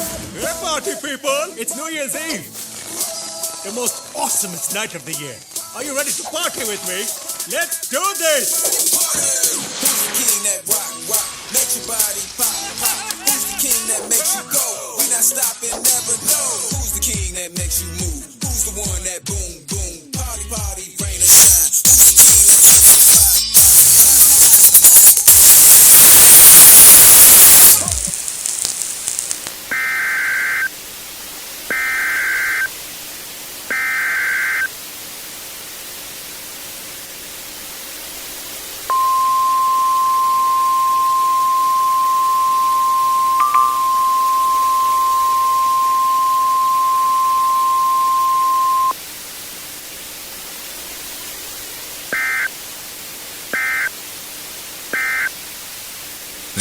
Hey, party people! It's New Year's Eve, the most awesomest night of the year. Are you ready to party with me? Let's do this! Who's the king that rock, rock, makes your body pop, pop? Who's the king that makes you go? We not stopping, never know. Who's the king that makes you move? Who's the one that boom, boom, party, party, rain or shine? Who's the king that makes you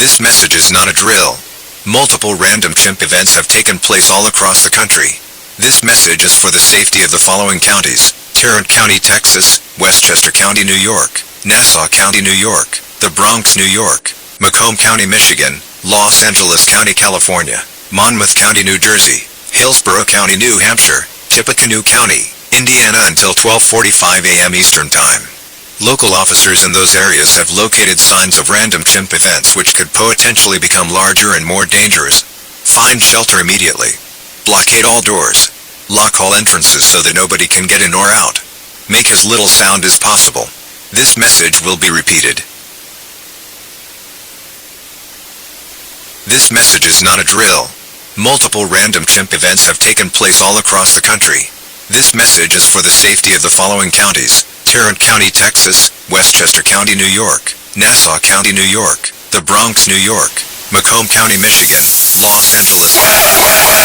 This message is not a drill. Multiple random chimp events have taken place all across the country. This message is for the safety of the following counties: Tarrant County, Texas; Westchester County, New York; Nassau County, New York; the Bronx, New York; Macomb County, Michigan; Los Angeles County, California; Monmouth County, New Jersey; Hillsborough County, New Hampshire; Tippecanoe County, Indiana until 12:45 a.m. Eastern Time. Local officers in those areas have located signs of random chimp events which could potentially become larger and more dangerous. Find shelter immediately. Blockade all doors. Lock all entrances so that nobody can get in or out. Make as little sound as possible. This message will be repeated. This message is not a drill. Multiple random chimp events have taken place all across the country. This message is for the safety of the following counties: Tarrant County, Texas; Westchester County, New York; Nassau County, New York; the Bronx, New York; Macomb County, Michigan; Los Angeles County.